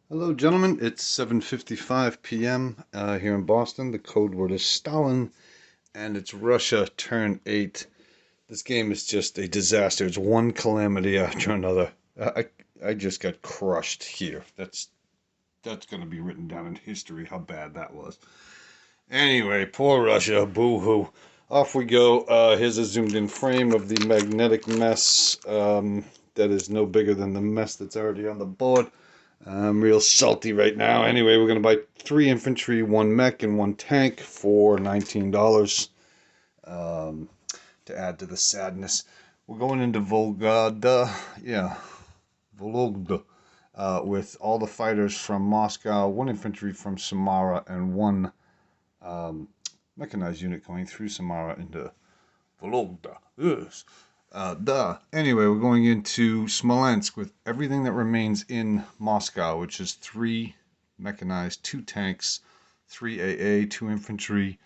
Hello, gentlemen. It's 7:55 p.m. Here in Boston. The code word is Stalin, and it's Russia turn 8. This game is just a disaster. It's one calamity after another. I just got crushed here. That's going to be written down in history how bad that was. Anyway, poor Russia. Boo-hoo. Off we go. Here's a zoomed-in frame of the magnetic mess that is no bigger than the mess that's already on the board. I'm real salty right now. Anyway, we're going to buy 3 infantry, 1 mech, and 1 tank for $19 to add to the sadness. We're going into Vologda, Vologda, with all the fighters from Moscow, 1 infantry from Samara, and 1 mechanized unit going through Samara into Vologda. Yes. Anyway, we're going into Smolensk with everything that remains in Moscow, which is 3 mechanized, 2 tanks, 3 AA, 2 infantry,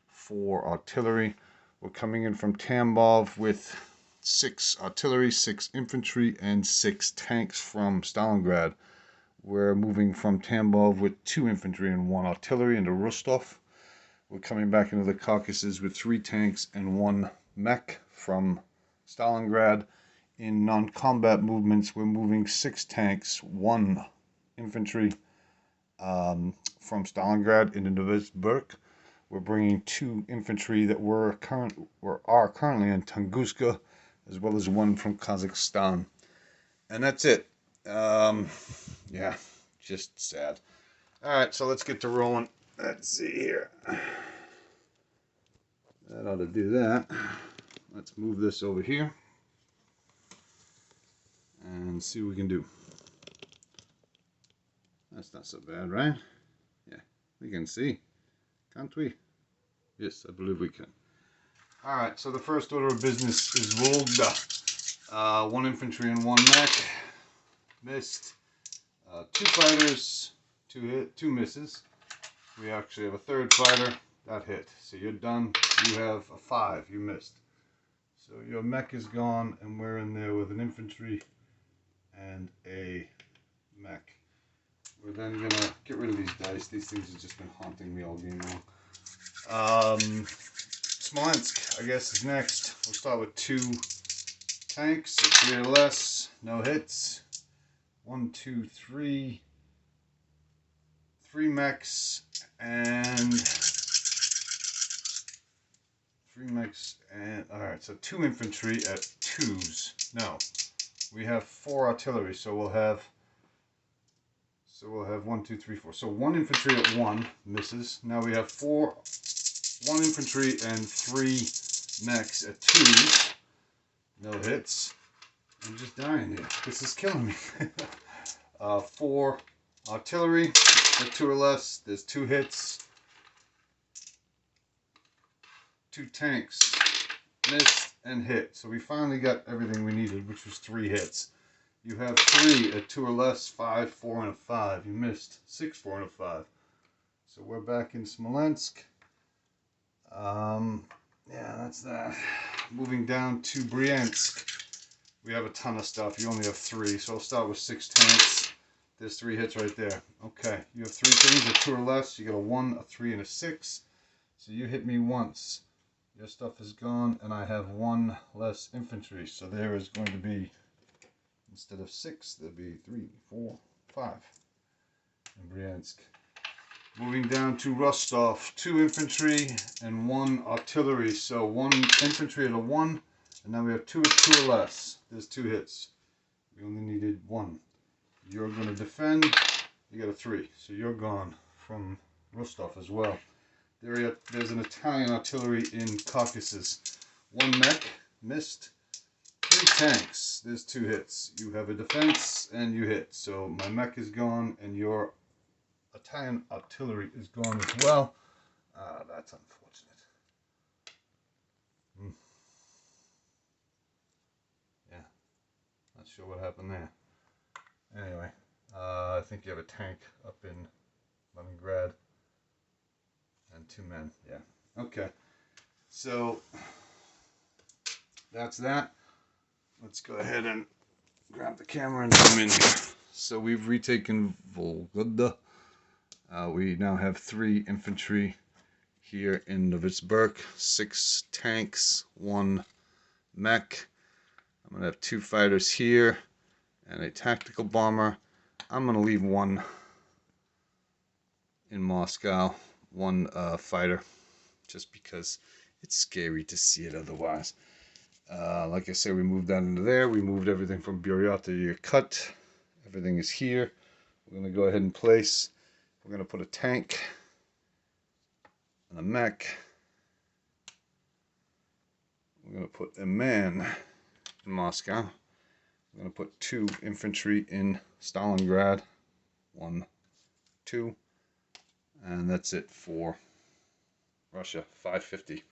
4 artillery. We're coming in from Tambov with 6 artillery, 6 infantry, and 6 tanks from Stalingrad. We're moving from Tambov with 2 infantry and 1 artillery into Rostov. We're coming back into the Caucasus with 3 tanks and 1 mech from Stalingrad. In non-combat movements, we're moving 6 tanks, 1 infantry from Stalingrad into Novosibirsk. We're bringing 2 infantry that are currently in Tunguska, as well as 1 from Kazakhstan. And that's it. Yeah, just sad. Alright, so let's get to rolling. Let's see here. That ought to do that. Let's move this over here and see what we can do. That's not so bad, right? Yeah, we can see. Can't we? Yes, I believe we can. Alright, so the first order of business is Vologda. 1 infantry and 1 mech. Missed. 2 fighters, 2 misses. We actually have a 3rd fighter. That hit. So you're done. You have a 5. You missed. So your mech is gone, and we're in there with an infantry and a mech. We're then going to get rid of these dice. These things have just been haunting me all game long. Smolensk, I guess, is next. We'll start with 2 tanks, 3 or less, no hits. 1, 2, 3. 3 mechs and 3 mechs and alright, so 2 infantry at 2s. No, we have 4 artillery, so we'll have 1, 2, 3, 4. So 1 infantry at 1 misses. Now we have 1 infantry and 3 mechs at 2s. No hits. I'm just dying here. This is killing me. 4 artillery at 2 or less. There's 2 hits. 2 tanks. Missed and hit. So we finally got everything we needed, which was 3 hits. You have 3 at 2 or less, 5, 4, and a 5. You missed 6, 4, and a 5. So we're back in Smolensk. Yeah, that's that. Moving down to Bryansk. We have a ton of stuff. You only have 3, so I'll start with 6 tanks. There's 3 hits right there. Okay, you have 3 things at 2 or less. You got a 1, a 3, and a 6. So you hit me once. Your stuff is gone, and I have 1 less infantry. So there is going to be, instead of 6, there'll be 3, 4, 5 in Bryansk. Moving down to Rostov, 2 infantry and 1 artillery. So 1 infantry at a 1, and now we have 2 at 2 or less. There's 2 hits. We only needed 1. You're going to defend. You got a 3, so you're gone from Rostov as well. There's an Italian artillery in Caucasus. 1 mech, missed. 3 tanks, there's 2 hits. You have a defense and you hit. So my mech is gone and your Italian artillery is gone as well. That's unfortunate. Yeah, not sure what happened there. Anyway, I think you have a tank up in Leningrad. And 2 men, yeah. Okay, so that's that. Let's go ahead and grab the camera and zoom in here. So we've retaken Vologda. We now have 3 infantry here in Novitskburg, 6 tanks, 1 mech. I'm going to have 2 fighters here and a tactical bomber. I'm going to leave 1 in Moscow, 1 fighter, just because it's scary to see it otherwise. Like I said, we moved that into there. We moved everything from Buryat to Yakut. Everything is here. We're going to go ahead and place. We're going to put a tank and a mech. We're going to put a man in Moscow. We're going to put 2 infantry in Stalingrad. 1, 2. And that's it for Russia. 550.